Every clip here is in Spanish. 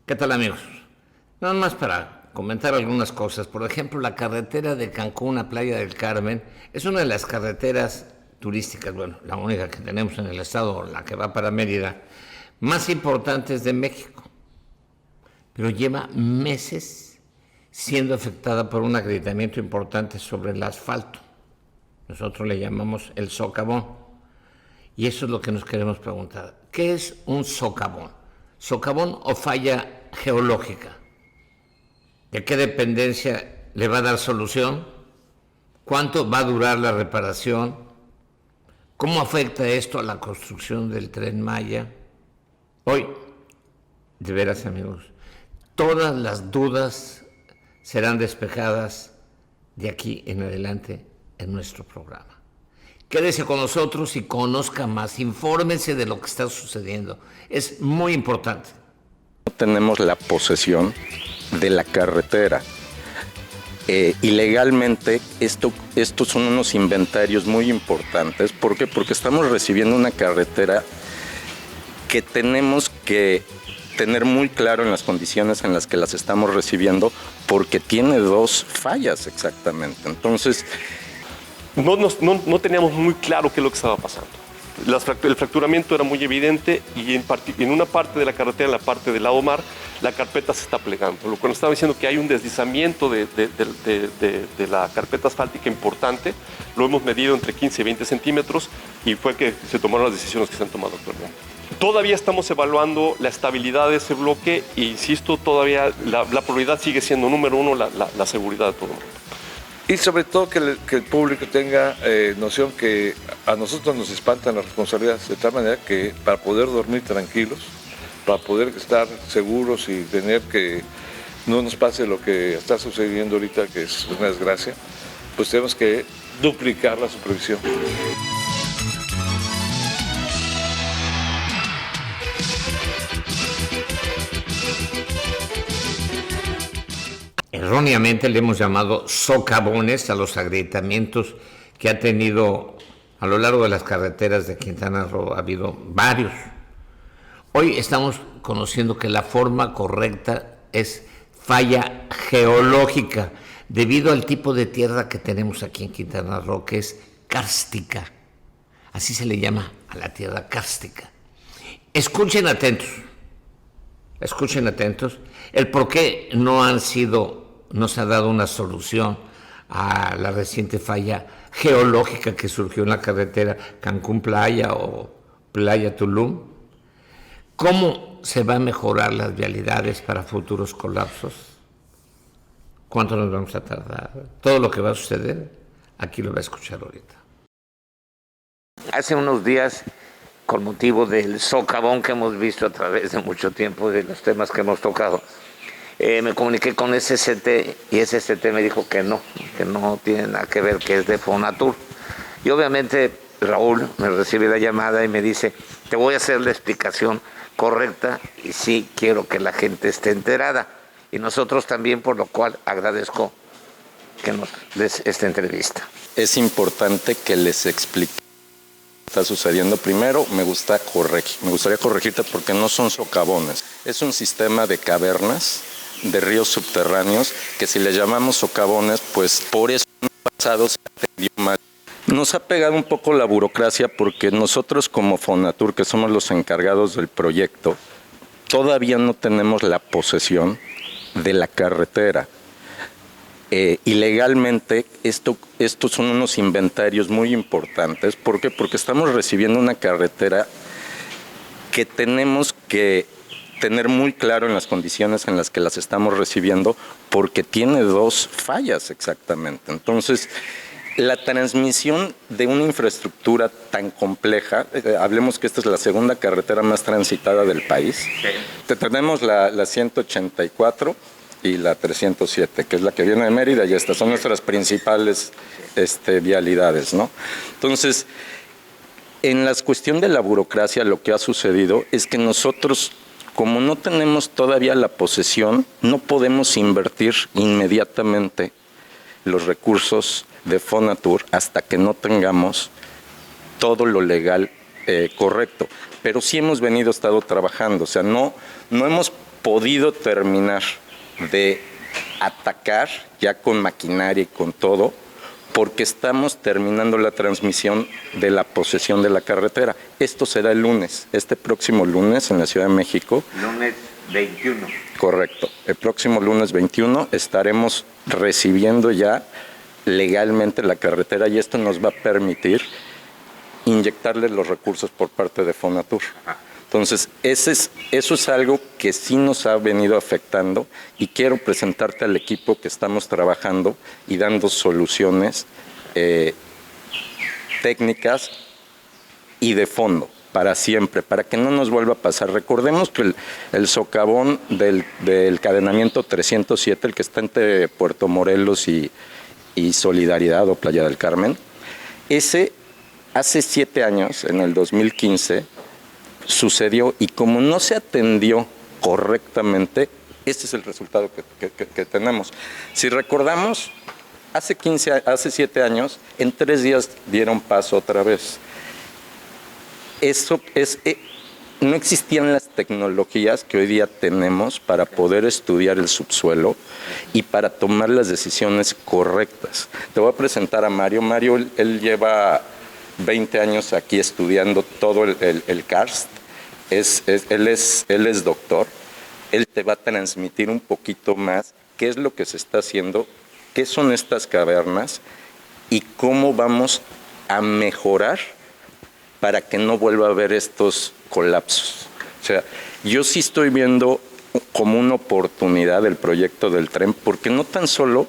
¿Qué tal, amigos? Nada más para comentar algunas cosas. Por ejemplo, la carretera de Cancún a Playa del Carmen es una de las carreteras turísticas, bueno, la única que tenemos en el estado, la que va para Mérida, más importantes de México. Pero lleva meses siendo afectada por un agrietamiento importante sobre el asfalto. Nosotros le llamamos el socavón. Y eso es lo que nos queremos preguntar. ¿Qué es un socavón? ¿Socavón o falla geológica? ¿De qué dependencia le va a dar solución? ¿Cuánto va a durar la reparación? ¿Cómo afecta esto a la construcción del Tren Maya? Hoy, de veras, amigos, todas las dudas serán despejadas de aquí en adelante en nuestro programa. Quédese con nosotros y conozca más, infórmense de lo que está sucediendo. Es muy importante. No tenemos la posesión de la carretera. Ilegalmente, estos son unos inventarios muy importantes. ¿Por qué? Porque estamos recibiendo una carretera que tenemos que tener muy claro en las condiciones en las que las estamos recibiendo, porque tiene dos fallas exactamente. Entonces, no teníamos muy claro qué es lo que estaba pasando. El fracturamiento era muy evidente y en una parte de la carretera, en la parte del lado mar, la carpeta se está plegando. Lo cual nos estaba diciendo que hay un deslizamiento de la carpeta asfáltica importante. Lo hemos medido entre 15 y 20 centímetros y fue que se tomaron las decisiones que se han tomado actualmente. Todavía estamos evaluando la estabilidad de ese bloque e insisto, todavía la prioridad sigue siendo número uno la seguridad de todo el mundo. Y sobre todo que el público tenga noción que a nosotros nos espantan las responsabilidades, de tal manera que para poder dormir tranquilos, para poder estar seguros y tener que no nos pase lo que está sucediendo ahorita, que es una desgracia, pues tenemos que duplicar la supervisión. Erróneamente le hemos llamado socavones a los agrietamientos que ha tenido a lo largo de las carreteras de Quintana Roo. Ha habido varios. Hoy estamos conociendo que la forma correcta es falla geológica, debido al tipo de tierra que tenemos aquí en Quintana Roo, que es kárstica. Así se le llama a la tierra kárstica. Escuchen atentos el por qué no se ha dado una solución a la reciente falla geológica que surgió en la carretera Cancún Playa o Playa Tulum. ¿Cómo se van a mejorar las vialidades para futuros colapsos? ¿Cuánto nos vamos a tardar? Todo lo que va a suceder, aquí lo va a escuchar ahorita. Hace unos días, con motivo del socavón que hemos visto a través de mucho tiempo, de los temas que hemos tocado, me comuniqué con SCT y SCT me dijo que no tiene nada que ver, que es de Fonatur. Y obviamente Raúl me recibe la llamada y me dice, te voy a hacer la explicación correcta y sí quiero que la gente esté enterada. Y nosotros también, por lo cual agradezco que nos des esta entrevista. es importante que les explique qué está sucediendo. Primero, me gustaría corregirte porque no son socavones. Es un sistema de cavernas, de ríos subterráneos, que si le llamamos socavones, pues por eso en el pasado se atendió mal. Nos ha pegado un poco la burocracia porque nosotros como Fonatur, que somos los encargados del proyecto, todavía no tenemos la posesión de la carretera. Ilegalmente, estos son unos inventarios muy importantes. ¿Por qué? Porque estamos recibiendo una carretera que tenemos que tener muy claro en las condiciones en las que las estamos recibiendo, porque tiene dos fallas exactamente. Entonces, la transmisión de una infraestructura tan compleja, hablemos que esta es la segunda carretera más transitada del país. Sí. Tenemos la 184 y la 307, que es la que viene de Mérida, y estas son nuestras principales vialidades, ¿no? Entonces, en la cuestión de la burocracia, lo que ha sucedido es que nosotros, como no tenemos todavía la posesión, no podemos invertir inmediatamente los recursos de Fonatur hasta que no tengamos todo lo legal correcto. Pero sí hemos estado trabajando, o sea, no hemos podido terminar de atacar ya con maquinaria y con todo, porque estamos terminando la transmisión de la posesión de la carretera. Esto será el lunes, este próximo lunes en la Ciudad de México. Lunes 21. Correcto. El próximo lunes 21 estaremos recibiendo ya legalmente la carretera y esto nos va a permitir inyectarle los recursos por parte de Fonatur. Entonces, eso es algo que sí nos ha venido afectando y quiero presentarte al equipo que estamos trabajando y dando soluciones técnicas y de fondo para siempre, para que no nos vuelva a pasar. Recordemos que el socavón del cadenamiento 307, el que está entre Puerto Morelos y Solidaridad o Playa del Carmen, ese hace 7 años, en el 2015, sucedió y como no se atendió correctamente, este es el resultado que tenemos. Si recordamos, hace 7 años, en 3 días dieron paso otra vez. No existían las tecnologías que hoy día tenemos para poder estudiar el subsuelo y para tomar las decisiones correctas. Te voy a presentar a Mario. Mario, él lleva 20 años aquí estudiando todo el karst. Él es doctor. Él te va a transmitir un poquito más qué es lo que se está haciendo, qué son estas cavernas y cómo vamos a mejorar para que no vuelva a haber estos colapsos. O sea, yo sí estoy viendo como una oportunidad el proyecto del tren, porque no tan solo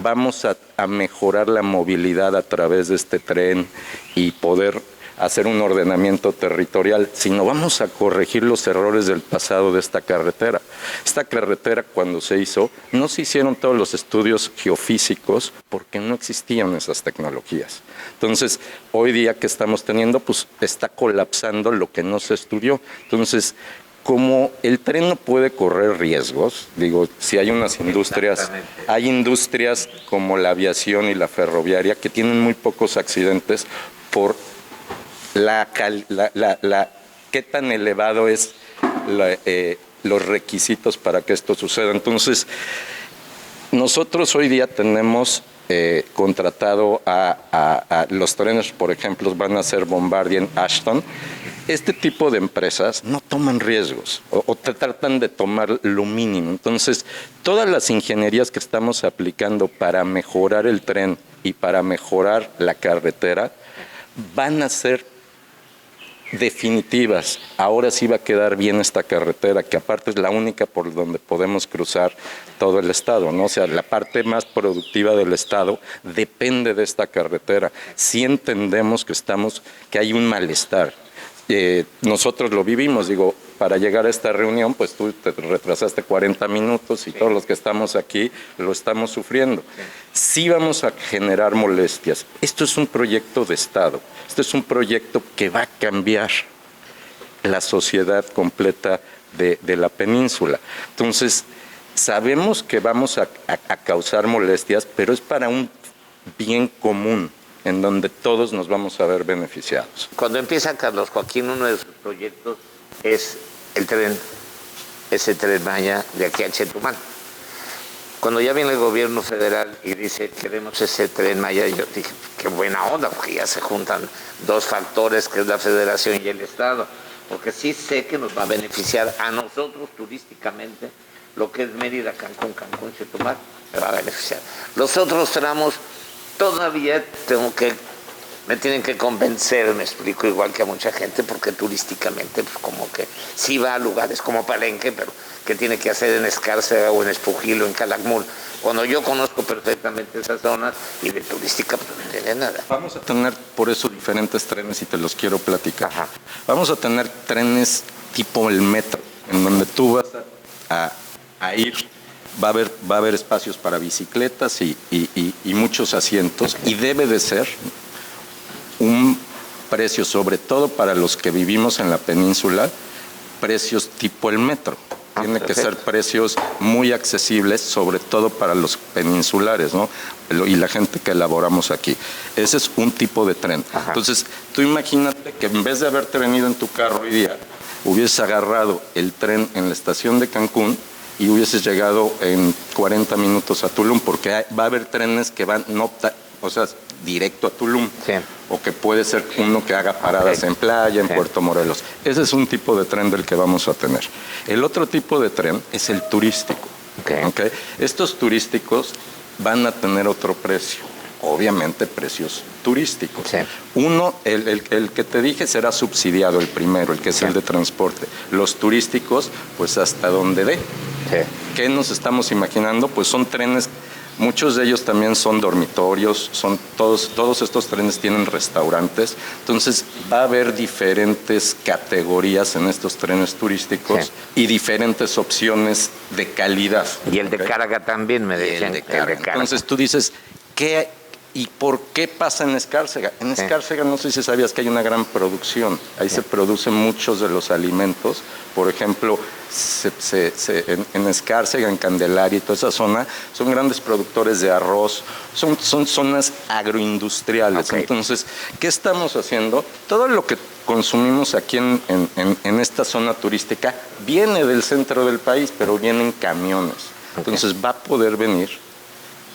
vamos a mejorar la movilidad a través de este tren y poder hacer un ordenamiento territorial, sino vamos a corregir los errores del pasado de esta carretera. Esta carretera, cuando se hizo, no se hicieron todos los estudios geofísicos porque no existían esas tecnologías. Entonces, hoy día que estamos teniendo, pues está colapsando lo que no se estudió. Entonces, como el tren no puede correr riesgos, digo, si hay unas industrias, hay industrias como la aviación y la ferroviaria que tienen muy pocos accidentes por qué tan elevado es los requisitos para que esto suceda. Entonces, nosotros hoy día tenemos contratado a los trenes, por ejemplo, van a ser Bombardier, Ashton. Este tipo de empresas no toman riesgos o te tratan de tomar lo mínimo. Entonces, todas las ingenierías que estamos aplicando para mejorar el tren y para mejorar la carretera van a ser definitivas. Ahora sí va a quedar bien esta carretera, que aparte es la única por donde podemos cruzar todo el estado, ¿no? O sea, la parte más productiva del estado depende de esta carretera. Sí entendemos que hay un malestar. Nosotros lo vivimos, digo, para llegar a esta reunión, pues tú te retrasaste 40 minutos y todos los que estamos aquí lo estamos sufriendo. Sí vamos a generar molestias. Esto es un proyecto de Estado, esto es un proyecto que va a cambiar la sociedad completa de la península. Entonces, sabemos que vamos a causar molestias, pero es para un bien común, en donde todos nos vamos a ver beneficiados. Cuando empieza Carlos Joaquín, uno de sus proyectos es el tren, ese Tren Maya de aquí a Chetumal. Cuando ya viene el gobierno federal y dice queremos ese Tren Maya, yo dije, qué buena onda, porque ya se juntan dos factores, que es la federación y el estado, porque sí sé que nos va a beneficiar a nosotros turísticamente, lo que es Mérida, Cancún, Chetumal, me va a beneficiar. Los otros tramos todavía me tienen que convencer, me explico, igual que a mucha gente, porque turísticamente, pues como que sí va a lugares como Palenque, pero ¿qué tiene que hacer en Escárcega o en Espujil o en Calakmul? Cuando yo conozco perfectamente esas zonas y de turística, pues no tiene nada. Vamos a tener por eso diferentes trenes y te los quiero platicar. Ajá. Vamos a tener trenes tipo el metro, en donde tú vas a ir. Va a haber espacios para bicicletas y muchos asientos, y debe de ser un precio, sobre todo para los que vivimos en la península, precios tipo el metro. Tiene que ser precios muy accesibles, sobre todo para los peninsulares, ¿no? Y la gente que elaboramos aquí. Ese es un tipo de tren. Ajá. Entonces, tú imagínate que en vez de haberte venido en tu carro hoy día, hubieses agarrado el tren en la estación de Cancún y hubieses llegado en 40 minutos a Tulum, porque va a haber trenes que van, directo a Tulum. Sí. O que puede ser uno que haga paradas en playa, en Puerto Morelos. Ese es un tipo de tren del que vamos a tener. El otro tipo de tren es el turístico. ¿Okay? Estos turísticos van a tener otro precio. Obviamente precios turísticos. Sí. Uno, el que te dije será subsidiado, el primero, el que es el de transporte. Los turísticos, pues hasta donde dé. Sí. ¿Qué nos estamos imaginando? Pues son trenes, muchos de ellos también son dormitorios, todos estos trenes tienen restaurantes, entonces va a haber diferentes categorías en estos trenes turísticos y diferentes opciones de calidad. Y el de carga también, me decían. El de carga. Entonces tú dices, ¿qué y por qué pasa en Escárcega? En Escárcega no sé si sabías que hay una gran producción, ahí se producen muchos de los alimentos, por ejemplo, en Escárcega, en Candelaria y toda esa zona, son grandes productores de arroz, son zonas agroindustriales. Entonces, ¿qué estamos haciendo? Todo lo que consumimos aquí en esta zona turística viene del centro del país, pero viene en camiones. Entonces, va a poder venir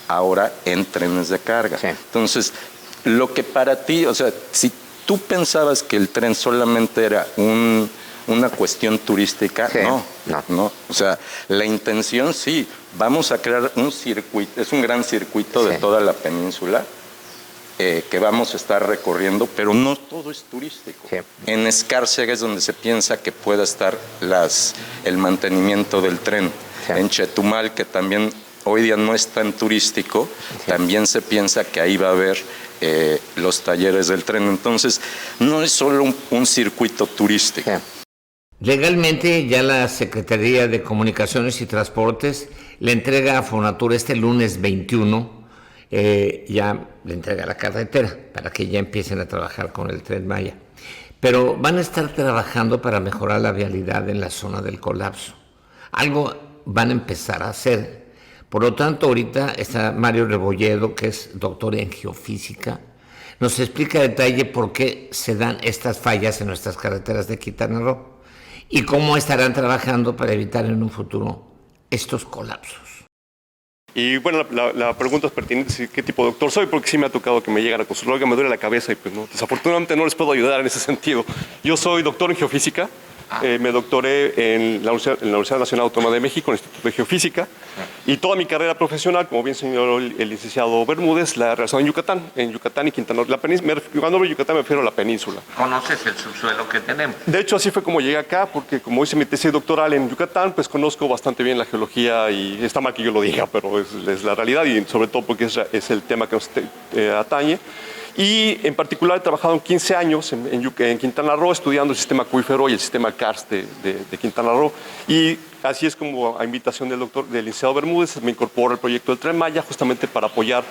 ahora en trenes de carga. Sí. Entonces, lo que para ti, o sea, si tú pensabas que el tren solamente era una cuestión turística, sí. No. O sea, la intención sí, vamos a crear un circuito, es un gran circuito de toda la península que vamos a estar recorriendo, pero no todo es turístico. Sí. En Escárcega es donde se piensa que pueda estar el mantenimiento del tren. Sí. En Chetumal, que también hoy día no es tan turístico, también se piensa que ahí va a haber los talleres del tren. Entonces, no es solo un circuito turístico. Legalmente, ya la Secretaría de Comunicaciones y Transportes le entrega a Fonatur este lunes 21, ya le entrega la carretera para que ya empiecen a trabajar con el Tren Maya. Pero van a estar trabajando para mejorar la vialidad en la zona del colapso. Algo van a empezar a hacer. Por lo tanto, ahorita está Mario Rebolledo, que es doctor en geofísica. Nos explica a detalle por qué se dan estas fallas en nuestras carreteras de Quintana Roo y cómo estarán trabajando para evitar en un futuro estos colapsos. Y bueno, la pregunta es pertinente, ¿qué tipo de doctor soy? Porque sí me ha tocado que me llegan a consultar, que me duele la cabeza y pues no, desafortunadamente no les puedo ayudar en ese sentido. Yo soy doctor en geofísica. Me doctoré en la Universidad Nacional Autónoma de México, en el Instituto de Geofísica, y toda mi carrera profesional, como bien señaló el licenciado Bermúdez, la he realizado en Yucatán y Quintana Roo. Cuando hablo de Yucatán me refiero a la península. ¿Conoces el subsuelo que tenemos? De hecho, así fue como llegué acá, porque como hice mi tesis doctoral en Yucatán, pues conozco bastante bien la geología, y está mal que yo lo diga, pero es la realidad, y sobre todo porque es el tema que nos atañe. Y en particular he trabajado 15 años en Quintana Roo estudiando el sistema acuífero y el sistema karst de Quintana Roo. Y así es como a invitación del licenciado Bermúdez me incorporo al proyecto del Tren Maya justamente para apoyar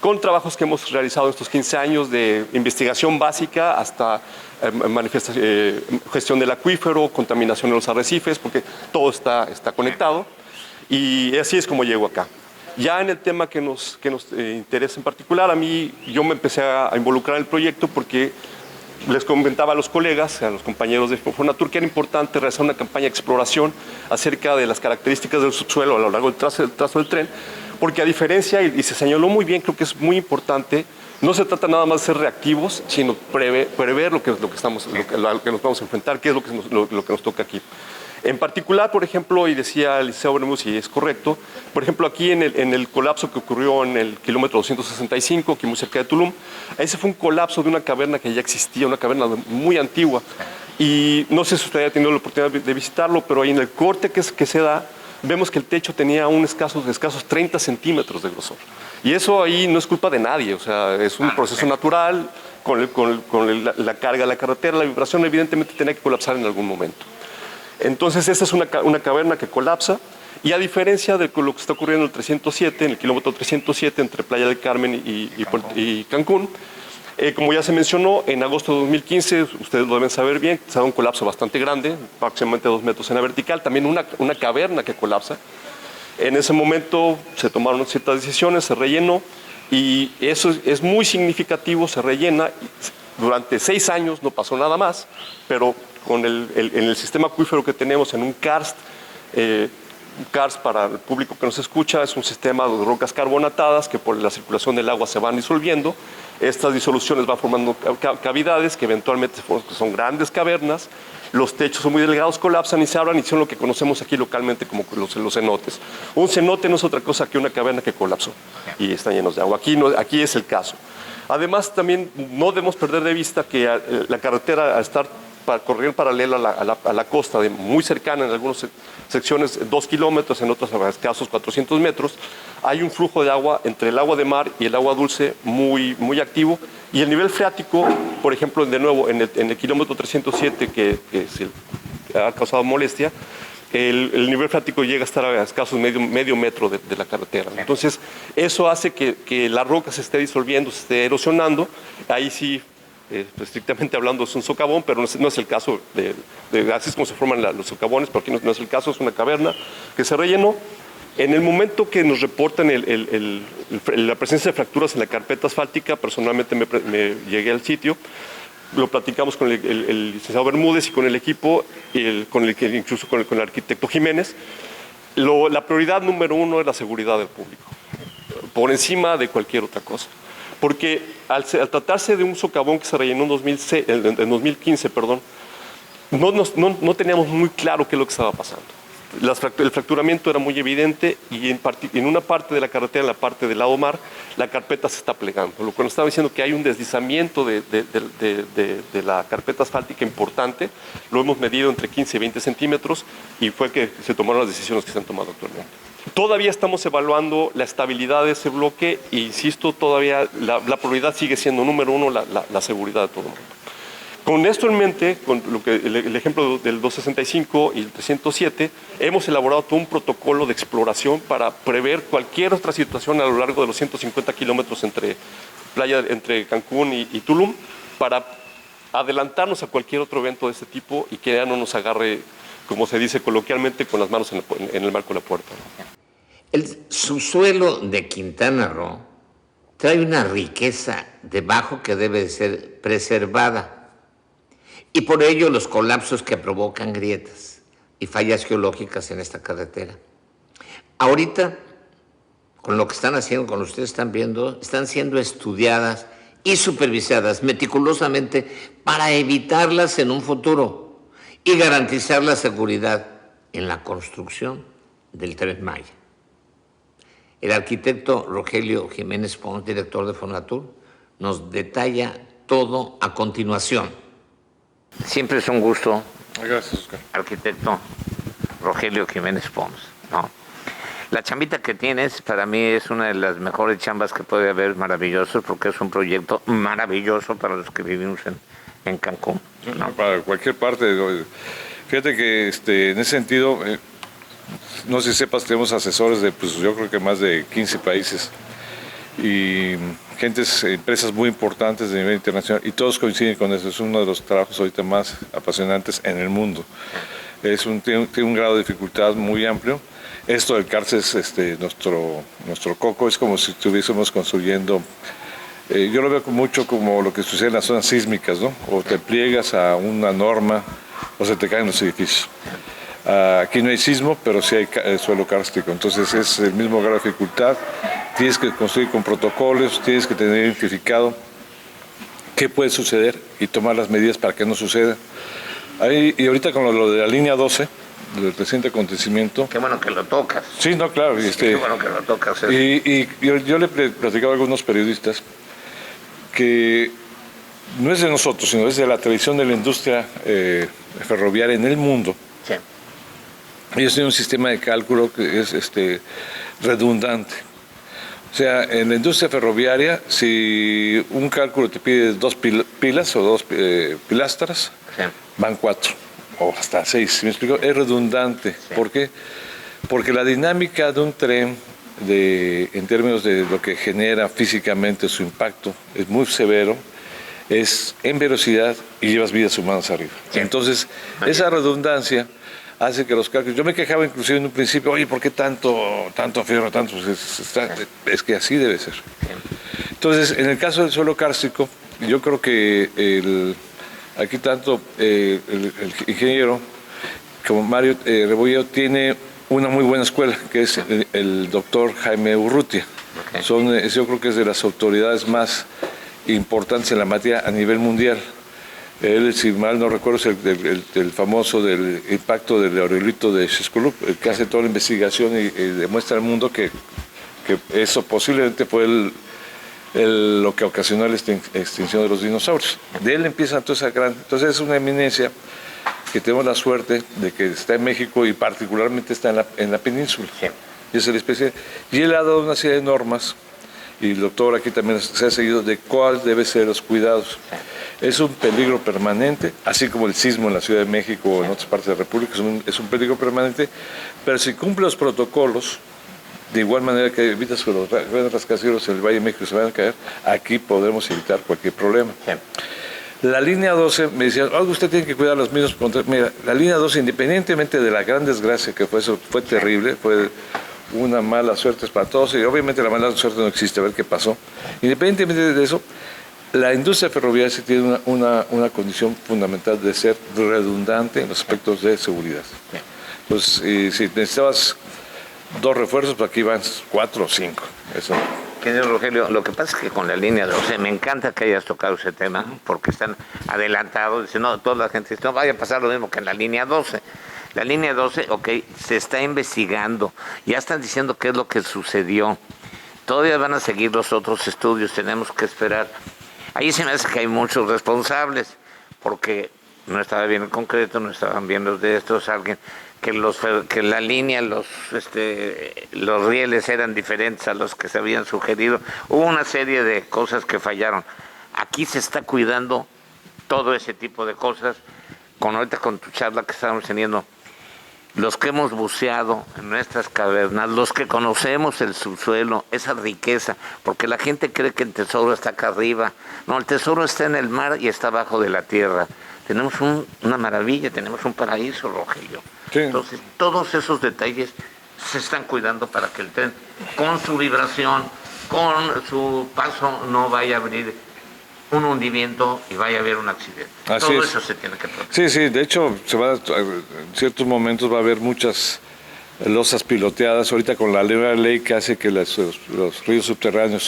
con trabajos que hemos realizado en estos 15 años de investigación básica hasta gestión del acuífero, contaminación de los arrecifes, porque todo está conectado. Y así es como llego acá. Ya en el tema que nos interesa en particular, yo me empecé a involucrar en el proyecto porque les comentaba a los colegas, a los compañeros de Fonatur, que era importante realizar una campaña de exploración acerca de las características del subsuelo a lo largo del trazo del tren, porque a diferencia, y se señaló muy bien, creo que es muy importante, no se trata nada más de ser reactivos, sino prever lo que nos vamos a enfrentar, qué es lo que nos toca aquí. En particular, por ejemplo, y decía el licenciado Bermúdez, y es correcto, por ejemplo, aquí en el colapso que ocurrió en el kilómetro 265, aquí muy cerca de Tulum, ese fue un colapso de una caverna que ya existía, una caverna muy antigua. Y no sé si usted haya tenido la oportunidad de visitarlo, pero ahí en el corte que se da, vemos que el techo tenía escasos 30 centímetros de grosor. Y eso ahí no es culpa de nadie, o sea, es un proceso natural, con la carga de la carretera, la vibración evidentemente tenía que colapsar en algún momento. Entonces, esta es una caverna que colapsa, y a diferencia de lo que está ocurriendo en el 307, en el kilómetro 307, entre Playa del Carmen y Cancún, como ya se mencionó, en agosto de 2015, ustedes lo deben saber bien, se da un colapso bastante grande, aproximadamente 2 metros en la vertical, también una caverna que colapsa. En ese momento se tomaron ciertas decisiones, se rellenó, y eso es muy significativo, se rellena. Durante 6 años no pasó nada más, pero en el sistema acuífero que tenemos, en un karst. Karst, para el público que nos escucha, es un sistema de rocas carbonatadas que por la circulación del agua se van disolviendo. Estas disoluciones van formando cavidades que eventualmente son grandes cavernas. Los techos son muy delgados, colapsan y se abran y son lo que conocemos aquí localmente como los cenotes. Un cenote no es otra cosa que una caverna que colapsó y están llenos de agua. Aquí es el caso. Además, también no debemos perder de vista que la carretera, al estar correr paralela a la costa, muy cercana en algunas secciones 2 kilómetros, en otros casos 400 metros, hay un flujo de agua entre el agua de mar y el agua dulce muy, muy activo, y el nivel freático, por ejemplo, de nuevo en el kilómetro 307 que ha causado molestia, el nivel freático llega a estar a escasos medio metro de la carretera. Entonces eso hace que la roca se esté disolviendo, se esté erosionando. Ahí sí, estrictamente hablando, es un socavón, pero no es el caso así es como se forman los socavones, porque no es el caso, es una caverna que se rellenó. En el momento que nos reportan la presencia de fracturas en la carpeta asfáltica, personalmente me llegué al sitio, lo platicamos con el licenciado Bermúdez y con el equipo, incluso con el arquitecto Jiménez. La prioridad número uno es la seguridad del público, por encima de cualquier otra cosa. Porque al tratarse de un socavón que se rellenó en 2015, no teníamos muy claro qué es lo que estaba pasando. El fracturamiento era muy evidente y en una parte de la carretera, en la parte del lado mar, la carpeta se está plegando. Lo cual nos estaba diciendo que hay un deslizamiento de la carpeta asfáltica importante. Lo hemos medido entre 15 y 20 centímetros y fue que se tomaron las decisiones que se han tomado actualmente. Todavía estamos evaluando la estabilidad de ese bloque e insisto, todavía la prioridad sigue siendo número uno la seguridad de todo el mundo. Con esto en mente, con el ejemplo del 265 y el 307, hemos elaborado todo un protocolo de exploración para prever cualquier otra situación a lo largo de los 150 kilómetros entre Cancún y Tulum, para adelantarnos a cualquier otro evento de este tipo y que ya no nos agarre, como se dice coloquialmente, con las manos en el marco de la puerta. El subsuelo de Quintana Roo trae una riqueza debajo que debe de ser preservada. Y por ello los colapsos que provocan grietas y fallas geológicas en esta carretera. Ahorita, con lo que están haciendo, con lo que ustedes están viendo, están siendo estudiadas y supervisadas meticulosamente para evitarlas en un futuro y garantizar la seguridad en la construcción del Tren Maya. El arquitecto Rogelio Jiménez Pons, director de Fonatur, nos detalla todo a continuación. Siempre es un gusto. Gracias, Oscar. Arquitecto Rogelio Jiménez Pons, ¿no? La chambita que tienes para mí es una de las mejores chambas que puede haber, maravilloso, porque es un proyecto maravilloso para los que vivimos en Cancún, ¿no? Para cualquier parte. Fíjate que en ese sentido, no sé si sepas, tenemos asesores de, pues yo creo que más de 15 países y empresas muy importantes de nivel internacional, y todos coinciden con eso. Es uno de los trabajos ahorita más apasionantes en el mundo. Tiene un grado de dificultad muy amplio. Esto del cárcel es nuestro coco, es como si estuviésemos construyendo, yo lo veo mucho como lo que sucede en las zonas sísmicas, ¿no? O te pliegas a una norma o se te caen los edificios. Aquí no hay sismo, pero sí hay suelo kárstico, entonces es el mismo grado de dificultad. Tienes que construir con protocolos, tienes que tener identificado qué puede suceder y tomar las medidas para que no suceda. Y ahorita con lo de la línea 12, del reciente acontecimiento. Qué bueno que lo tocas. Sí, no, claro. Qué bueno que lo tocas. Y yo le he platicado a algunos periodistas que no es de nosotros, sino es de la tradición de la industria ferroviaria en el mundo. Sí. Ellos tienen un sistema de cálculo que es redundante. O sea, en la industria ferroviaria, si un cálculo te pide 2 pilas o 2 pilastras, sí, van 4 o hasta 6. ¿Me explico? Es redundante. Sí. ¿Por qué? Porque la dinámica de un tren, en términos de lo que genera físicamente su impacto, es muy severo, es en velocidad y llevas vidas humanas arriba. Sí. Entonces, esa redundancia hace que los cálculos... Yo me quejaba inclusive en un principio, oye, ¿por qué tanto fierro, tanto? Es que así debe ser. Entonces, en el caso del suelo kárstico, yo creo que Aquí tanto el ingeniero como Mario Rebolledo tiene una muy buena escuela, que es el doctor Jaime Urrutia. Okay. Yo creo que es de las autoridades más importantes en la materia a nivel mundial. Él, si mal no recuerdo, es el famoso del impacto del aerolito de Xixcolup, el que hace toda la investigación y demuestra al mundo que eso posiblemente fue lo que ocasionó la extinción de los dinosaurios. De él empieza toda esa gran... Entonces es una eminencia que tenemos la suerte de que está en México y particularmente está en la península. Sí. Y es el especie. Y él ha dado una serie de normas, y el doctor aquí también se ha seguido, de cuál debe ser los cuidados. Es un peligro permanente, así como el sismo en la Ciudad de México o en otras partes de la República, es un peligro permanente, pero si cumple los protocolos, de igual manera que evitas que los grandes rascacielos en el Valle de México se vayan a caer, aquí podremos evitar cualquier problema. Sí. La línea 12, me decían, usted tiene que cuidar los mismos. Mira, la línea 12, independientemente de la gran desgracia que fue eso, fue terrible, fue una mala suerte para todos, y obviamente la mala suerte no existe, a ver qué pasó. Independientemente de eso, la industria ferroviaria sí tiene una condición fundamental de ser redundante en los aspectos de seguridad. Entonces, si necesitabas 2 refuerzos, pues aquí van 4 o 5. Eso. Señor Rogelio, lo que pasa es que con la línea 12, me encanta que hayas tocado ese tema, porque están adelantados, dicen, no, toda la gente dice, no, vaya a pasar lo mismo que en la línea 12. La línea 12, ok, se está investigando, ya están diciendo qué es lo que sucedió. Todavía van a seguir los otros estudios, tenemos que esperar. Ahí se me hace que hay muchos responsables, porque no estaba bien el concreto, no estaban bien los de estos, alguien... que la línea, los rieles eran diferentes a los que se habían sugerido. Hubo una serie de cosas que fallaron. Aquí se está cuidando todo ese tipo de cosas. Ahorita con tu charla que estábamos teniendo, los que hemos buceado en nuestras cavernas, los que conocemos el subsuelo, esa riqueza, porque la gente cree que el tesoro está acá arriba. No, el tesoro está en el mar y está abajo de la tierra. Tenemos una maravilla, tenemos un paraíso, Rogelio. Sí. Entonces, todos esos detalles se están cuidando para que el tren, con su vibración, con su paso, no vaya a abrir un hundimiento y vaya a haber un accidente. Así Todo es. eso se tiene que proteger. Sí, de hecho, en ciertos momentos va a haber muchas losas piloteadas. Ahorita con la nueva ley que hace que los ríos subterráneos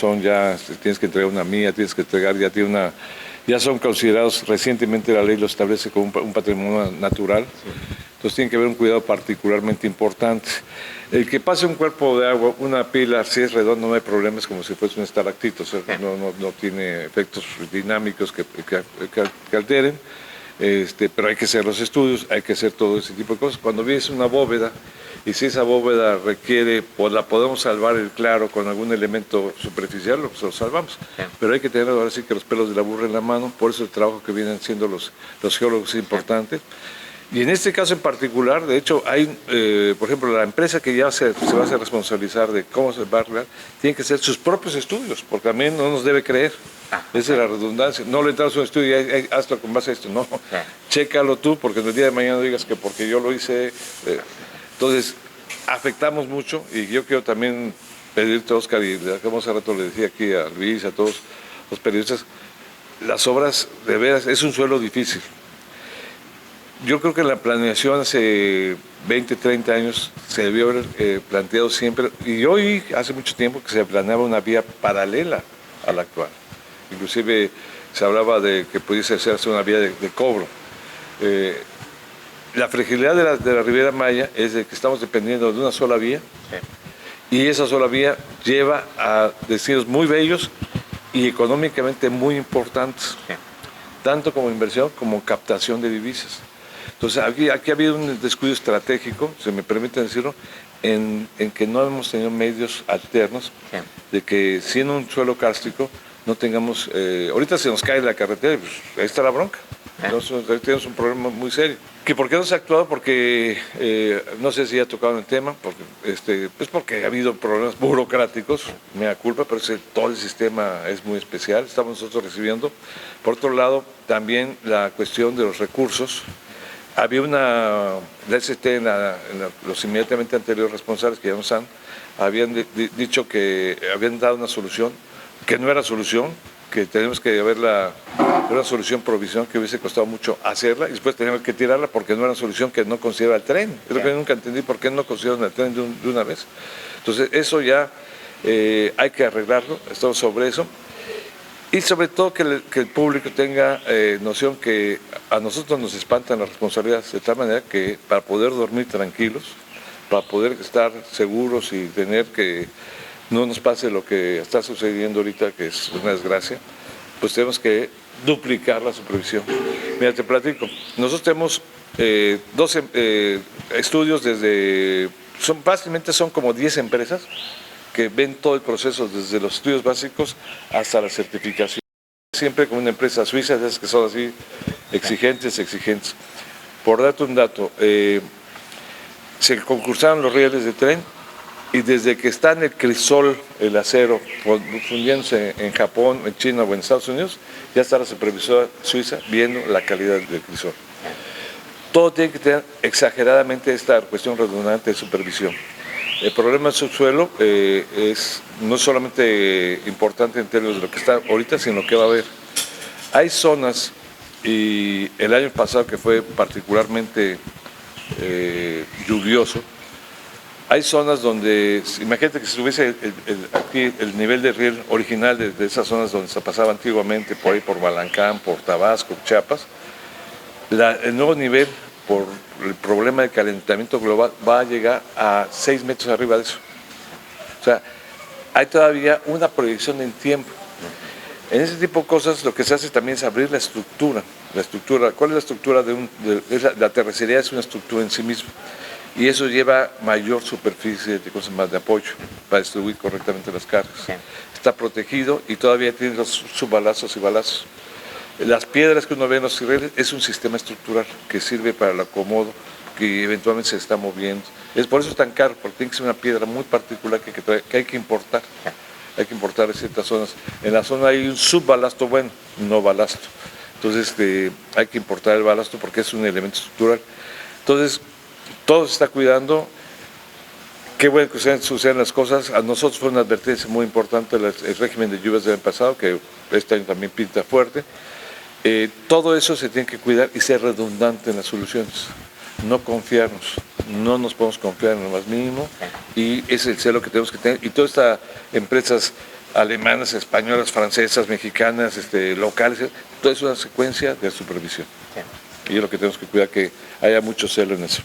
tienes que entregar una milla, tienes que entregar, ya son considerados, recientemente la ley lo establece como un patrimonio natural. Sí. Entonces tiene que haber un cuidado particularmente importante. El que pase un cuerpo de agua, una pila, si es redondo no hay problemas, como si fuese un estalactito, o sea, no tiene efectos dinámicos que alteren, pero hay que hacer los estudios, hay que hacer todo ese tipo de cosas. Cuando vienes una bóveda, y si esa bóveda requiere, pues la podemos salvar el claro con algún elemento superficial, lo salvamos. Sí. Pero hay que tener ahora sí que los pelos de la burra en la mano, por eso el trabajo que vienen haciendo los geólogos es importante. Y en este caso en particular, de hecho, hay, por ejemplo, la empresa que ya se va a responsabilizar de cómo se va a arreglar, tiene que hacer sus propios estudios, porque también no nos debe creer. Esa es la redundancia. No le entras a un estudio y hazlo con base a esto. No, chécalo tú, porque en el día de mañana no digas que porque yo lo hice. Entonces, afectamos mucho, y yo quiero también pedirte, Oscar, y como hace rato le decía aquí a Luis, a todos los periodistas, las obras, de veras, es un suelo difícil. Yo creo que la planeación hace 20, 30 años se debió haber planteado siempre, y hoy hace mucho tiempo que se planeaba una vía paralela a la actual. Inclusive se hablaba de que pudiese hacerse una vía de cobro. La fragilidad de la Riviera Maya es de que estamos dependiendo de una sola vía, y esa sola vía lleva a destinos muy bellos y económicamente muy importantes, tanto como inversión como captación de divisas. Entonces aquí ha habido un descuido estratégico, se me permite decirlo, en que no hemos tenido medios alternos, de que siendo un suelo kárstico no tengamos, ahorita se nos cae la carretera, pues ahí está la bronca. Entonces ahí tenemos un problema muy serio. ¿Que por qué no se ha actuado? Porque no sé si ha tocado el tema, porque ha habido problemas burocráticos, me da culpa, pero todo el sistema es muy especial, estamos nosotros recibiendo. Por otro lado, también la cuestión de los recursos. Había la ST los inmediatamente anteriores responsables que ya nos habían dicho que habían dado una solución que no era solución, que tenemos que ver una solución provisional que hubiese costado mucho hacerla y después tenemos que tirarla porque no era una solución que no considera el tren. Es lo que yo nunca entendí, por qué no consideran el tren de una vez. Entonces eso ya hay que arreglarlo, estamos sobre eso. Y sobre todo que el público tenga noción que a nosotros nos espantan las responsabilidades de tal manera que para poder dormir tranquilos, para poder estar seguros y tener que no nos pase lo que está sucediendo ahorita, que es una desgracia, pues tenemos que duplicar la supervisión. Mira, te platico. Nosotros tenemos 12 estudios básicamente son como 10 empresas que ven todo el proceso desde los estudios básicos hasta la certificación. Siempre con una empresa suiza, de esas que son así exigentes. Por darte un dato, se concursaron los rieles de tren y desde que está en el crisol, el acero, fundiéndose en Japón, en China o en Estados Unidos, ya está la supervisora suiza viendo la calidad del crisol. Todo tiene que tener exageradamente esta cuestión redundante de supervisión. El problema del subsuelo no es solamente importante en términos de lo que está ahorita, sino lo que va a haber. Hay zonas, y el año pasado que fue particularmente lluvioso, hay zonas donde, imagínate que si tuviese aquí el nivel de riel original de esas zonas donde se pasaba antiguamente, por ahí por Balancán, por Tabasco, Chiapas, el nuevo nivel, por el problema de calentamiento global, va a llegar a 6 metros arriba de eso. O sea, hay todavía una proyección en tiempo. En ese tipo de cosas lo que se hace también es abrir la estructura. ¿Cuál es la estructura la terracería? Es una estructura en sí misma. Y eso lleva mayor superficie de cosas más de apoyo para distribuir correctamente las cargas. Sí. Está protegido y todavía tiene los subbalazos y balazos. Las piedras que uno ve en los rieles es un sistema estructural que sirve para el acomodo, que eventualmente se está moviendo. Por eso es tan caro, porque tiene que ser una piedra muy particular que hay que importar. Hay que importar en ciertas zonas. En la zona hay un subbalasto bueno, no balasto. Entonces hay que importar el balasto porque es un elemento estructural. Entonces, todo se está cuidando. Qué bueno que sucedan las cosas. A nosotros fue una advertencia muy importante el régimen de lluvias del año pasado, que este año también pinta fuerte. Todo eso se tiene que cuidar y ser redundante en las soluciones. No confiarnos, no nos podemos confiar en lo más mínimo y ese es el celo que tenemos que tener. Y todas estas empresas alemanas, españolas, francesas, mexicanas, locales, todo es una secuencia de supervisión. Y es lo que tenemos que cuidar, que haya mucho celo en eso.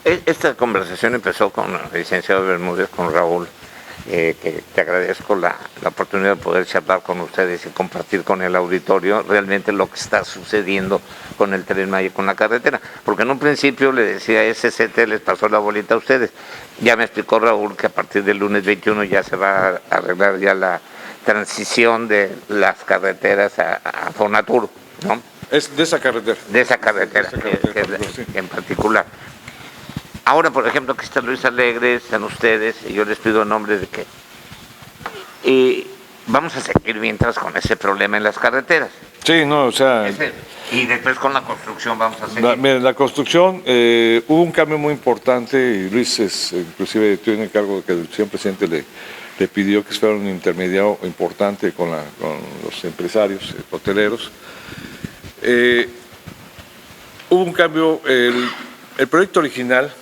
Esta conversación empezó con el licenciado Bermúdez, con Raúl, que te agradezco la oportunidad de poder charlar con ustedes y compartir con el auditorio realmente lo que está sucediendo con el Tren Maya y con la carretera. Porque en un principio le decía, SCT les pasó la bolita a ustedes. Ya me explicó Raúl que a partir del lunes 21 ya se va a arreglar ya la transición de las carreteras a Fonatur, ¿no? Es de esa carretera. De esa carretera, en particular. Ahora, por ejemplo, que está Luis Alegre, están ustedes, y yo les pido en nombre de que vamos a seguir mientras con ese problema en las carreteras. Sí, no, o sea... Y después con la construcción vamos a seguir. La construcción, hubo un cambio muy importante, y Luis inclusive tiene el cargo que el señor presidente le pidió que fuera un intermediario importante con los empresarios hoteleros. Hubo un cambio, el proyecto original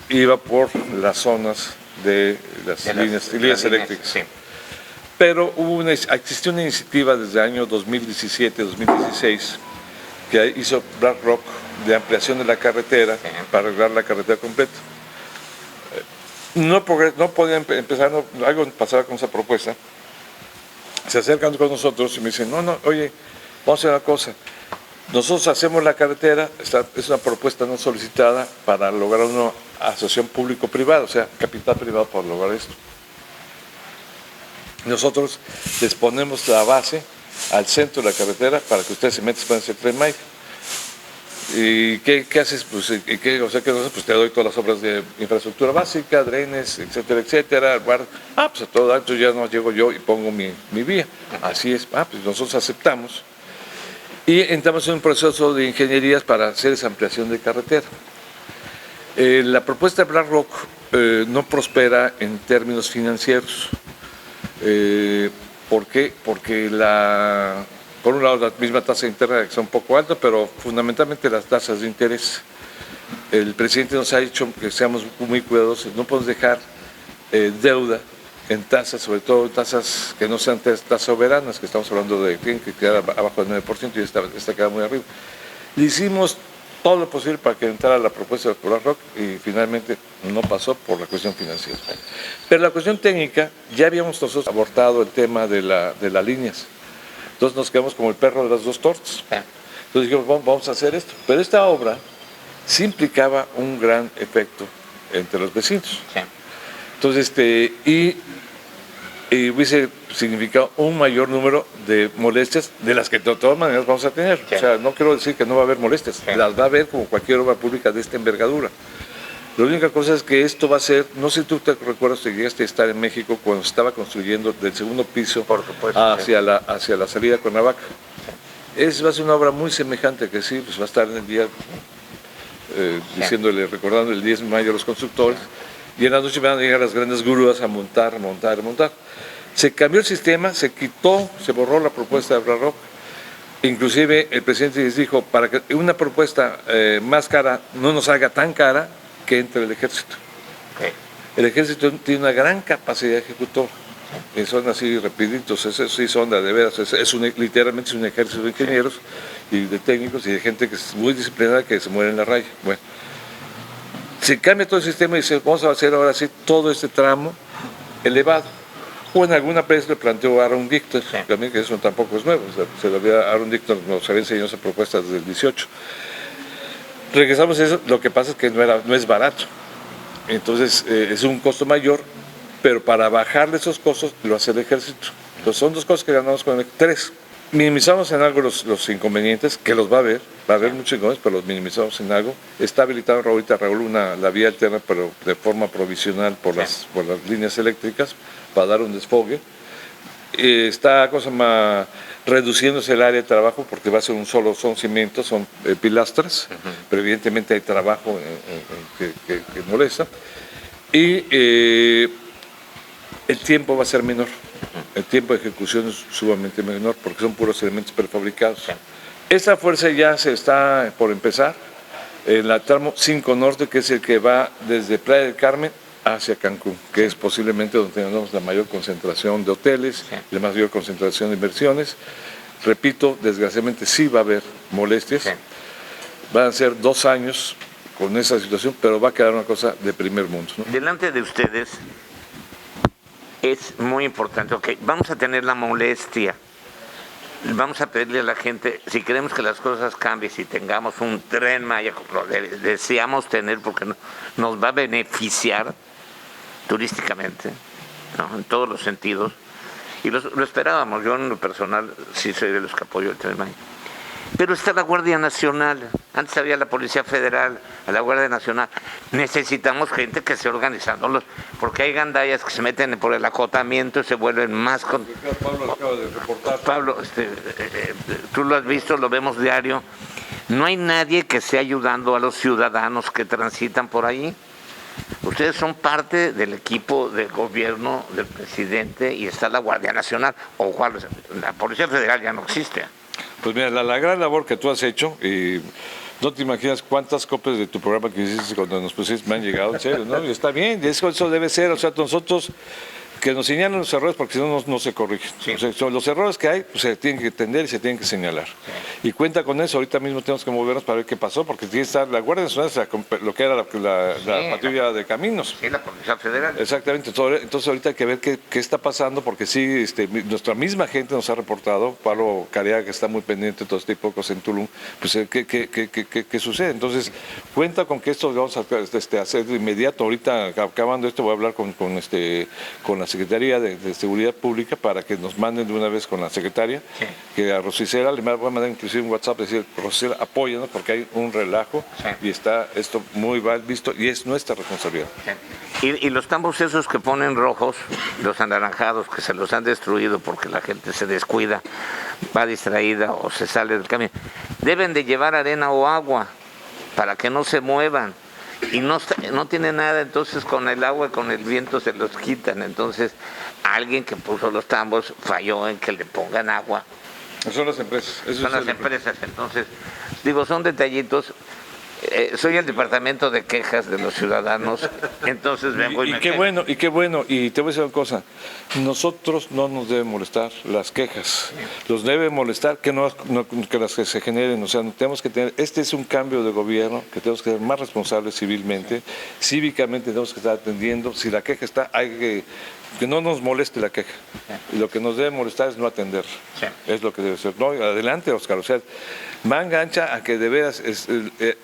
iba por las zonas de las líneas eléctricas. Sí. Pero existió una iniciativa desde el año 2017-2016 que hizo BlackRock de ampliación de la carretera para arreglar la carretera completa. No podían empezar, algo pasaba con esa propuesta. Se acercan con nosotros y me dicen, oye, vamos a hacer una cosa. Nosotros hacemos la carretera, es una propuesta no solicitada para lograr una asociación público-privada, o sea, capital privado para lograr esto. Nosotros les ponemos la base al centro de la carretera para que ustedes se metan para hacer Tren Maya. ¿Y qué haces? Pues, pues te doy todas las obras de infraestructura básica, drenes, etcétera, etcétera. Pues a todo esto ya no llego yo y pongo mi vía. Así es, pues nosotros aceptamos. Y entramos en un proceso de ingenierías para hacer esa ampliación de carretera. La propuesta de BlackRock no prospera en términos financieros. ¿Por qué? Porque por un lado la misma tasa interna está un poco alta, pero fundamentalmente las tasas de interés. El presidente nos ha dicho que seamos muy cuidadosos, no podemos dejar deuda en tasas, sobre todo tasas que no sean tasas soberanas, que estamos hablando de tienen que quedar abajo del 9% y esta queda muy arriba. Le hicimos todo lo posible para que entrara la propuesta del BlackRock y finalmente no pasó por la cuestión financiera. Pero la cuestión técnica, ya habíamos nosotros abortado el tema de las líneas. Entonces nos quedamos como el perro de las dos tortas. Entonces dijimos, vamos a hacer esto. Pero esta obra sí implicaba un gran efecto entre los vecinos. Entonces, y hubiese significado un mayor número de molestias de las que de todas maneras vamos a tener. O sea, no quiero decir que no va a haber molestias, las va a haber como cualquier obra pública de esta envergadura. La única cosa es que esto va a ser, no sé si tú te recuerdas que llegaste a estar en México cuando se estaba construyendo del segundo piso hacia la salida a Cuernavaca. Va a ser una obra muy semejante que sí, pues va a estar en el día recordando el 10 de mayo a los constructores. Y en la noche van a llegar las grandes grúas a montar. Se cambió el sistema, se borró la propuesta de BlackRock. Inclusive el presidente les dijo, para que una propuesta más cara no nos haga tan cara, que entre el ejército. El ejército tiene una gran capacidad ejecutora. Son así rapiditos, esos sí son de veras, literalmente es un ejército de ingenieros y de técnicos y de gente que es muy disciplinada que se muere en la raya. Bueno, se cambia todo el sistema y dice, vamos a hacer ahora sí todo este tramo elevado. O en alguna vez le planteó Aaron Dichter, también que eso tampoco es nuevo, Aaron Dichter nos había enseñado esa propuesta desde el 18. Regresamos a eso, lo que pasa es que no es barato, entonces es un costo mayor, pero para bajarle esos costos lo hace el ejército. Entonces son dos cosas que ganamos con el 3. Minimizamos en algo los inconvenientes, que los va a haber muchos inconvenientes, pero los minimizamos en algo. Está habilitado ahorita, Raúl, la vía alterna, pero de forma provisional por las líneas eléctricas, para dar un desfogue. Está reduciéndose el área de trabajo, porque va a ser son cimientos, son pilastras, pero evidentemente hay trabajo que molesta. Y el tiempo va a ser menor. El tiempo de ejecución es sumamente menor porque son puros elementos prefabricados. Esta fuerza ya se está por empezar en la tramo 5 Norte, que es el que va desde Playa del Carmen hacia Cancún, que es posiblemente donde tenemos la mayor concentración de hoteles, la mayor concentración de inversiones. Repito, desgraciadamente sí va a haber molestias. Van a ser 2 años con esa situación, pero va a quedar una cosa de primer mundo, ¿no? Delante de ustedes es muy importante, vamos a tener la molestia, vamos a pedirle a la gente, si queremos que las cosas cambien, si tengamos un Tren Maya, como lo deseamos tener porque nos va a beneficiar turísticamente, ¿no? En todos los sentidos, y lo esperábamos. Yo en lo personal sí soy de los que apoyo el Tren Maya. Pero está la Guardia Nacional, antes había la Policía Federal, a la Guardia Nacional. Necesitamos gente que esté organizándolos, porque hay gandallas que se meten por el acotamiento y se vuelven más... Pablo acaba de reportar. Pablo, tú lo has visto, lo vemos diario. No hay nadie que esté ayudando a los ciudadanos que transitan por ahí. Ustedes son parte del equipo de gobierno del presidente y está la Guardia Nacional, o la Policía Federal ya no existe. Pues mira, la gran labor que tú has hecho, y no te imaginas cuántas copias de tu programa que hiciste cuando nos pusiste me han llegado, en serio, ¿no? Y está bien, eso debe ser, o sea, nosotros que nos señalan los errores porque si no, no se corrigen. O sea, son los errores que hay, pues se tienen que entender y se tienen que señalar. Y cuenta con eso, ahorita mismo tenemos que movernos para ver qué pasó, porque tiene que estar la Guardia Nacional, lo que era la patrulla de caminos. Sí, la Policía Federal. Exactamente, entonces ahorita hay que ver qué está pasando, porque sí, nuestra misma gente nos ha reportado, Pablo Carea, que está muy pendiente de todo este tipo de cosas en Tulum, pues qué sucede. Entonces, cuenta con que esto lo vamos a hacer de inmediato. Ahorita, acabando esto, voy a hablar con la Secretaría de Seguridad Pública para que nos manden de una vez con la secretaria, que a Rosicera le voy a mandar inclusive un WhatsApp, decir, Rosicera, apóyanos porque hay un relajo y está esto muy mal visto y es nuestra responsabilidad. Y los tambos esos que ponen rojos, los anaranjados, que se los han destruido porque la gente se descuida, va distraída o se sale del camino, deben de llevar arena o agua para que no se muevan. y no tiene nada, entonces con el agua, con el viento se los quitan. Entonces alguien que puso los tambos falló en que le pongan agua. Son las empresas. Son las empresas, entonces, digo, son detallitos. Soy el departamento de quejas de los ciudadanos, entonces vengo y me qué bueno, y qué bueno, y te voy a decir una cosa, nosotros no nos deben molestar las quejas, los debe molestar que las que se generen, o sea, tenemos que tener, este es un cambio de gobierno, que tenemos que ser más responsables civilmente, cívicamente tenemos que estar atendiendo, si la queja está, hay que no nos moleste la queja. Y lo que nos debe molestar es no atender. Sí. Es lo que debe ser. No, adelante, Óscar. O sea, manga ancha a que de veras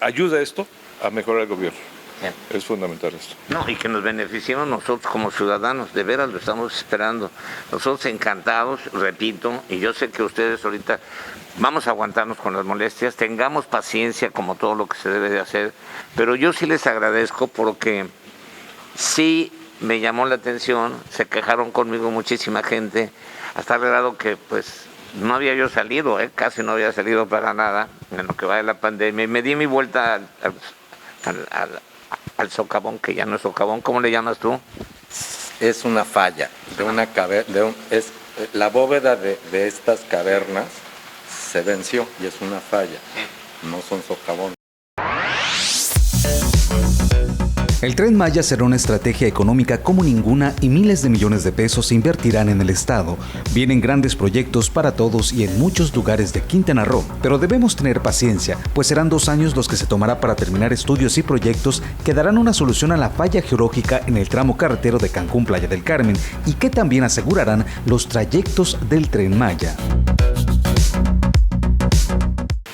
ayuda esto a mejorar el gobierno. Bien. Es fundamental esto. No, y que nos beneficiemos nosotros como ciudadanos, de veras lo estamos esperando. Nosotros encantados, repito, y yo sé que ustedes ahorita vamos a aguantarnos con las molestias, tengamos paciencia como todo lo que se debe de hacer, pero yo sí les agradezco porque sí me llamó la atención, se quejaron conmigo muchísima gente, hasta el grado que pues no había yo salido, casi no había salido para nada en lo que va de la pandemia, y me di mi vuelta al socavón, que ya no es socavón. ¿Cómo le llamas tú? Es una falla de una caverna, la bóveda de estas cavernas se venció y es una falla, no son socavones. El Tren Maya será una estrategia económica como ninguna y miles de millones de pesos se invertirán en el Estado. Vienen grandes proyectos para todos y en muchos lugares de Quintana Roo, pero debemos tener paciencia, pues serán 2 años los que se tomará para terminar estudios y proyectos que darán una solución a la falla geológica en el tramo carretero de Cancún-Playa del Carmen y que también asegurarán los trayectos del Tren Maya.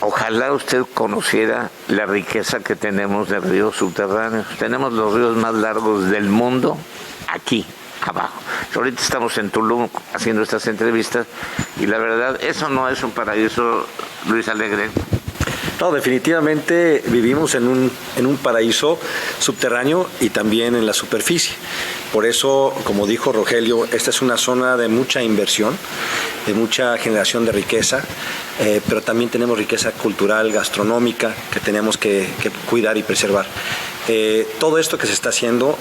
Ojalá usted conociera la riqueza que tenemos de ríos subterráneos. Tenemos los ríos más largos del mundo aquí, abajo. Ahorita estamos en Tulum haciendo estas entrevistas y la verdad, eso no es un paraíso, Luis Alegre. No, definitivamente vivimos en un paraíso subterráneo y también en la superficie. Por eso, como dijo Rogelio, esta es una zona de mucha inversión, de mucha generación de riqueza, pero también tenemos riqueza cultural, gastronómica, que tenemos que cuidar y preservar. Todo esto que se está haciendo,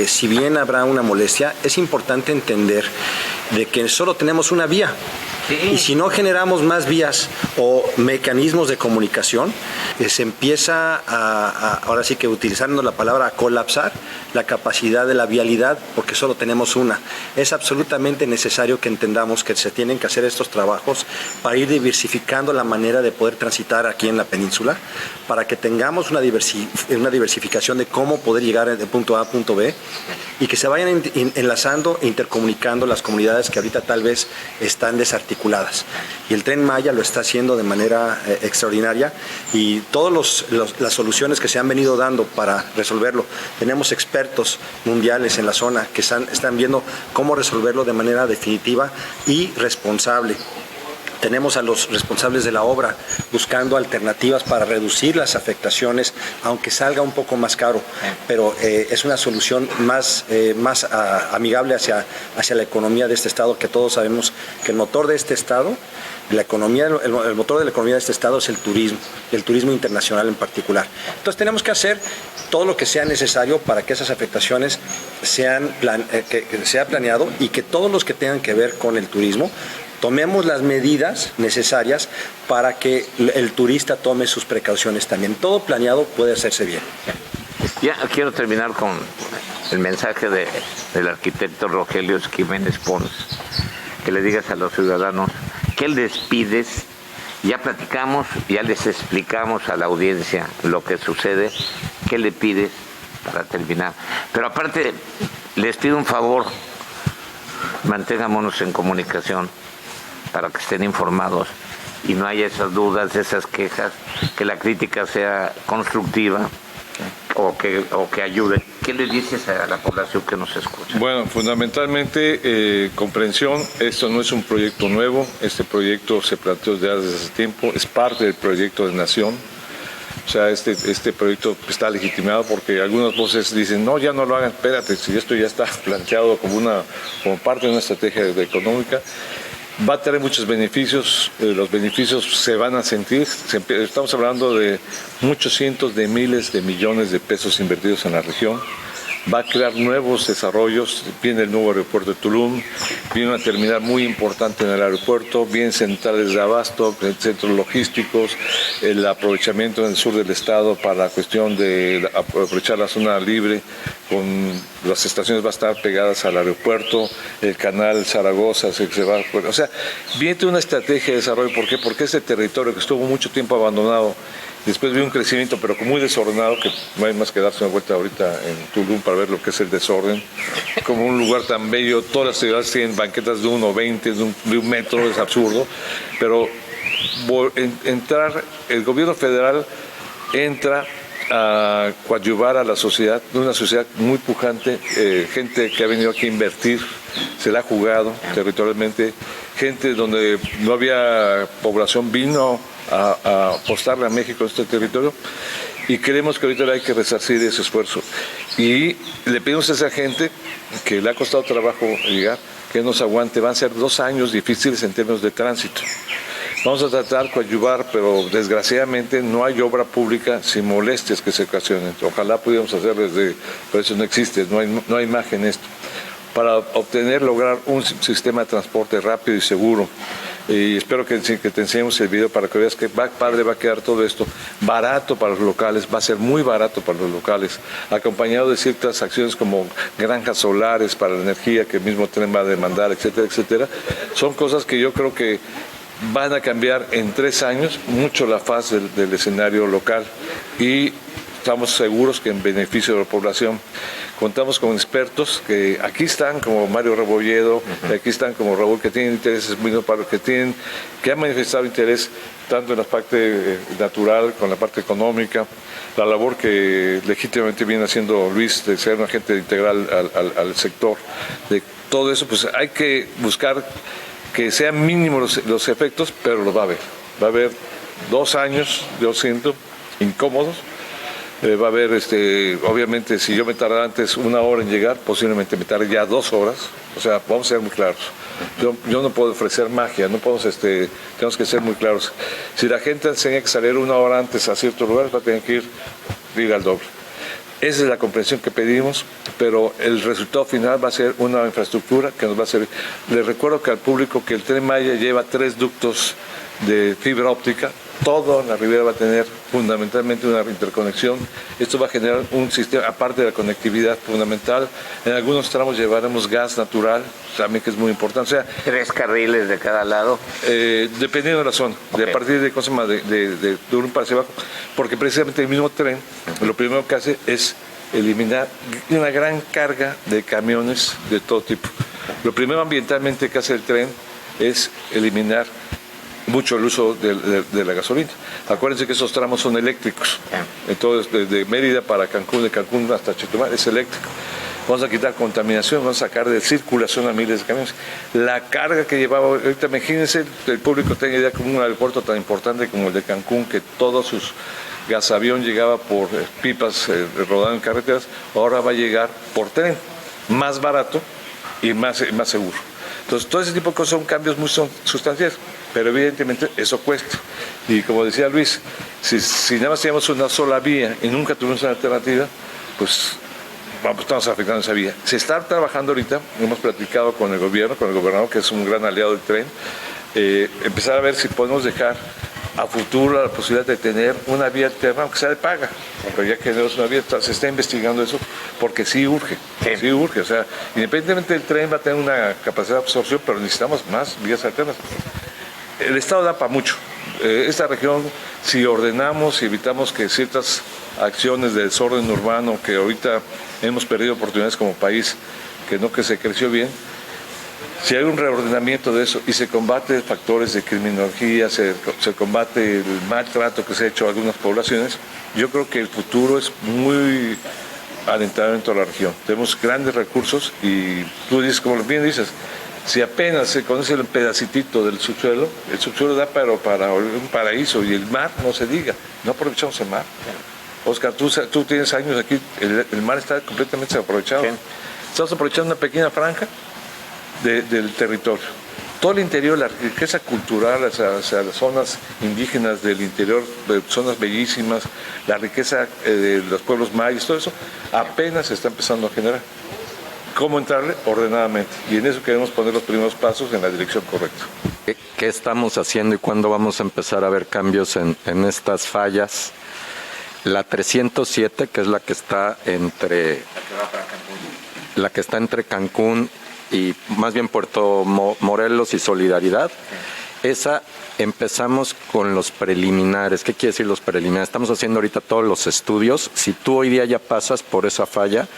si bien habrá una molestia, es importante entender de que solo tenemos una vía. Sí. Y si no generamos más vías o mecanismos de comunicación, se empieza ahora sí que utilizando la palabra, a colapsar la capacidad de la vialidad, porque solo tenemos una. Es absolutamente necesario que entendamos que se tienen que hacer estos trabajos para ir diversificando la manera de poder transitar aquí en la península, para que tengamos una diversificación de cómo poder llegar de punto A a punto B y que se vayan enlazando e intercomunicando las comunidades que ahorita tal vez están desarticuladas. Y el Tren Maya lo está haciendo de manera extraordinaria y todas las soluciones que se han venido dando para resolverlo. Tenemos expertos mundiales en la zona que están viendo cómo resolverlo de manera definitiva y responsable. Tenemos a los responsables de la obra buscando alternativas para reducir las afectaciones, aunque salga un poco más caro, pero es una solución más amigable hacia la economía de este estado, que todos sabemos que el motor de este estado, el motor de la economía de este estado es el turismo internacional en particular. Entonces tenemos que hacer todo lo que sea necesario para que esas afectaciones que sea planeado y que todos los que tengan que ver con el turismo tomemos las medidas necesarias para que el turista tome sus precauciones también. Todo planeado puede hacerse bien. Ya quiero terminar con el mensaje del arquitecto Rogelio Jiménez Pons, que le digas a los ciudadanos qué les pides. Ya platicamos, ya les explicamos a la audiencia lo que sucede, qué le pides para terminar. Pero aparte, les pido un favor, mantengámonos en comunicación para que estén informados y no haya esas dudas, esas quejas, que la crítica sea constructiva o que ayude. ¿Qué le dices a la población que nos escucha? Bueno, fundamentalmente comprensión. Esto no es un proyecto nuevo, este proyecto se planteó desde hace tiempo, es parte del proyecto de nación. O sea, este proyecto está legitimado porque algunas voces dicen, no, ya no lo hagan, espérate, si esto ya está planteado como parte de una estrategia económica. Va a tener muchos beneficios, los beneficios se van a sentir, estamos hablando de muchos cientos de miles de millones de pesos invertidos en la región. Va a crear nuevos desarrollos, viene el nuevo aeropuerto de Tulum, viene una terminal muy importante en el aeropuerto, vienen centrales de abasto, centros logísticos, el aprovechamiento en el sur del estado para la cuestión de aprovechar la zona libre, con las estaciones va a estar pegadas al aeropuerto, el canal Zaragoza se va a... O sea, viene una estrategia de desarrollo. ¿Por qué? Porque ese territorio que estuvo mucho tiempo abandonado, después vio un crecimiento, pero muy desordenado, que no hay más que darse una vuelta ahorita en Tulum para ver lo que es el desorden. Como un lugar tan bello, todas las ciudades tienen banquetas de 1,20, de un metro, es absurdo. Pero el gobierno federal entra a coadyuvar a la sociedad, una sociedad muy pujante, gente que ha venido aquí a invertir, se la ha jugado territorialmente, gente donde no había población vino a apostarle a México en este territorio, y creemos que ahorita hay que resarcir ese esfuerzo. Y le pedimos a esa gente que le ha costado trabajo llegar, que nos aguante. Van a ser 2 años difíciles en términos de tránsito. Vamos a tratar de coadyuvar, pero desgraciadamente no hay obra pública sin molestias que se ocasionen. Ojalá pudiéramos hacer pero eso no existe, no hay imagen esto. Para lograr un sistema de transporte rápido y seguro. Y espero que te enseñemos el video para que veas que padre va a quedar todo esto barato para los locales, va a ser muy barato para los locales, acompañado de ciertas acciones como granjas solares para la energía que el mismo tren va a demandar, etcétera, etcétera. Son cosas que yo creo que van a cambiar en 3 años mucho la faz del escenario local, y estamos seguros que en beneficio de la población. Contamos con expertos que aquí están, como Mario Rebolledo, aquí están como Raúl, que tienen intereses muy para que han manifestado interés tanto en la parte natural, con la parte económica, la labor que legítimamente viene haciendo Luis de ser un agente integral al sector. De todo eso, pues hay que buscar que sean mínimos los efectos, pero los va a haber. Va a haber 2 años, yo siento, incómodos. Va a haber, obviamente, si yo me tardara antes 1 hora en llegar, posiblemente me tarde ya 2 horas. O sea, vamos a ser muy claros. Yo no puedo ofrecer magia, no podemos, tenemos que ser muy claros. Si la gente enseña que salir 1 hora antes a ciertos lugares, va a tener que ir al doble. Esa es la comprensión que pedimos, pero el resultado final va a ser una infraestructura que nos va a servir. Les recuerdo que al público que el Tren Maya lleva 3 ductos de fibra óptica. Toda la ribera va a tener fundamentalmente una interconexión. Esto va a generar un sistema, aparte de la conectividad fundamental. En algunos tramos llevaremos gas natural, también, que es muy importante. O sea, 3 carriles de cada lado. Dependiendo de la zona, okay. De partir de un para hacia abajo, porque precisamente el mismo tren, lo primero que hace es eliminar una gran carga de camiones de todo tipo. Lo primero ambientalmente que hace el tren es eliminar mucho el uso de la gasolina. Acuérdense que esos tramos son eléctricos. Entonces, desde Mérida para Cancún, de Cancún hasta Chetumal es eléctrico. Vamos a quitar contaminación, vamos a sacar de circulación a miles de camiones. La carga que llevaba, ahorita imagínense, el público tenga idea, como un aeropuerto tan importante como el de Cancún, que todos sus gasavión llegaba por pipas rodando en carreteras, ahora va a llegar por tren, más barato y más seguro. Entonces, todo ese tipo de cosas son cambios muy sustanciales, pero evidentemente eso cuesta. Y como decía Luis, si nada más teníamos una sola vía y nunca tuvimos una alternativa, pues estamos afectando esa vía. Se está trabajando ahorita, hemos platicado con el gobernador, que es un gran aliado del tren, empezar a ver si podemos dejar a futuro la posibilidad de tener una vía alterna, aunque sea de paga, pero ya que tenemos una vía, se está investigando eso, porque sí urge, o sea, independientemente del tren va a tener una capacidad de absorción, pero necesitamos más vías alternas. El Estado da para mucho. Esta región, si ordenamos y evitamos que ciertas acciones de desorden urbano, que ahorita hemos perdido oportunidades como país, que se creció bien, si hay un reordenamiento de eso y se combate factores de criminología, se combate el maltrato que se ha hecho a algunas poblaciones, yo creo que el futuro es muy alentador en toda la región. Tenemos grandes recursos y tú dices, como bien dices, si apenas se conoce el pedacitito del subsuelo, el subsuelo da para un paraíso, y el mar, no se diga, no aprovechamos el mar. Oscar, tú tienes años aquí, el mar está completamente desaprovechado. Sí. Estamos aprovechando una pequeña franja del territorio. todo el interior, la riqueza cultural, hacia las zonas indígenas del interior, zonas bellísimas, la riqueza de los pueblos mayas, todo eso, apenas se está empezando a generar. ¿Cómo entrarle? Ordenadamente. Y en eso queremos poner los primeros pasos en la dirección correcta. ¿Qué estamos haciendo y cuándo vamos a empezar a ver cambios en estas fallas? La 307, que es la que está entre Cancún y más bien Puerto Morelos y Solidaridad, esa empezamos con los preliminares. ¿Qué quiere decir los preliminares? Estamos haciendo ahorita todos los estudios. Si tú hoy día ya pasas por esa falla,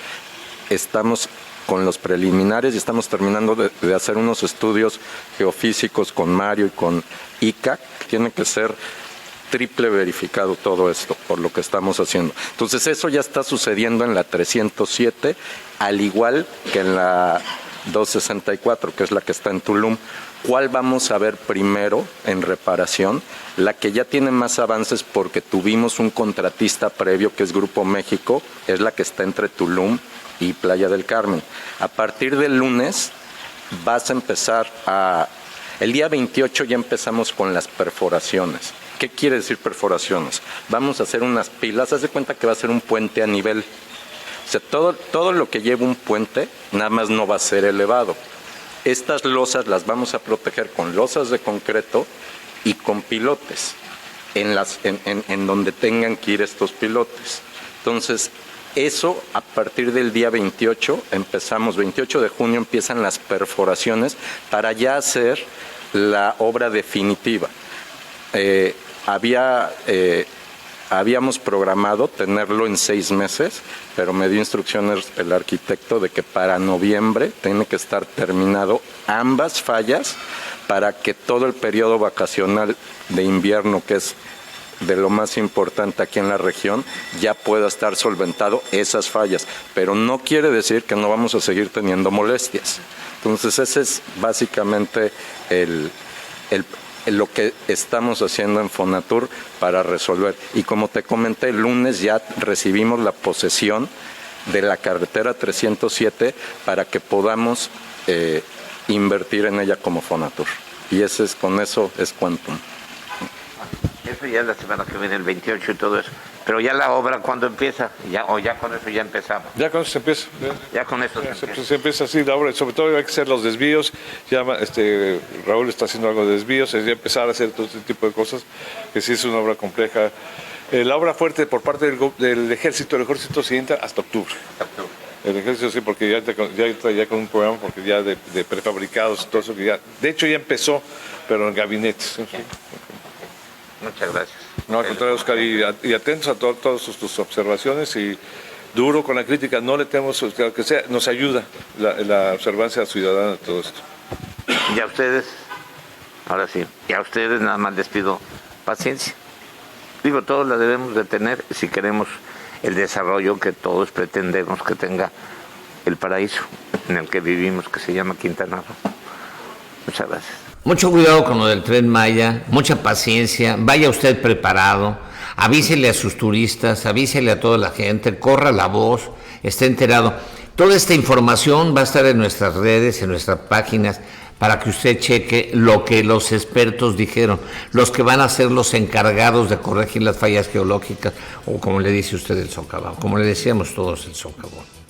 estamos con los preliminares y estamos terminando de hacer unos estudios geofísicos con Mario y con ICA. Tiene que ser triple verificado todo esto por lo que estamos haciendo. Entonces eso ya está sucediendo en la 307, al igual que en la 264, que es la que está en Tulum. ¿Cuál vamos a ver primero en reparación? La que ya tiene más avances porque tuvimos un contratista previo, que es Grupo México, es la que está entre Tulum y Playa del Carmen. A partir del lunes vas a empezar el día 28 ya empezamos con las perforaciones. ¿Qué quiere decir perforaciones? Vamos a hacer unas pilas, haz de cuenta que va a ser un puente a nivel. O sea, todo lo que lleva un puente nada más no va a ser elevado. Estas losas las vamos a proteger con losas de concreto y con pilotes en donde tengan que ir estos pilotes. Entonces, eso a partir del día 28 empezamos, 28 de junio empiezan las perforaciones para ya hacer la obra definitiva. Habíamos programado tenerlo en 6 meses, pero me dio instrucciones el arquitecto de que para noviembre tiene que estar terminado ambas fallas para que todo el periodo vacacional de invierno, que es de lo más importante aquí en la región, ya pueda estar solventado esas fallas. Pero no quiere decir que no vamos a seguir teniendo molestias. Entonces ese es básicamente lo que estamos haciendo en Fonatur para resolver. Y como te comenté, el lunes ya recibimos la posesión de la carretera 307 para que podamos invertir en ella como Fonatur. Y con eso es Quantum. Eso ya es la semana que viene, el 28 y todo eso. Pero ya la obra, ¿cuándo empieza? Ya con eso ya empezamos. Ya con eso se empieza. Ya con eso se empieza así la obra. Sobre todo hay que hacer los desvíos. Ya Raúl está haciendo algo de desvíos. Es ya empezar a hacer todo este tipo de cosas, que sí es una obra compleja. La obra fuerte por parte del ejército. El ejército se entra hasta octubre. El ejército sí, porque ya está ya con un programa, porque ya de prefabricados, todo eso que ya... De hecho ya empezó, pero en gabinetes. Muchas gracias. No, al contrario, Oscar, y atentos a todas tus observaciones y duro con la crítica, no le tenemos, que sea, nos ayuda la observancia ciudadana de todo esto. Y a ustedes, ahora sí, y a ustedes nada más les pido paciencia. Digo, todos la debemos de tener si queremos el desarrollo que todos pretendemos que tenga el paraíso en el que vivimos, que se llama Quintana Roo. Muchas gracias. Mucho cuidado con lo del Tren Maya, mucha paciencia, vaya usted preparado, avísele a sus turistas, avísele a toda la gente, corra la voz, esté enterado. Toda esta información va a estar en nuestras redes, en nuestras páginas, para que usted cheque lo que los expertos dijeron, los que van a ser los encargados de corregir las fallas geológicas, o como le dice usted el socavón, como le decíamos todos el socavón.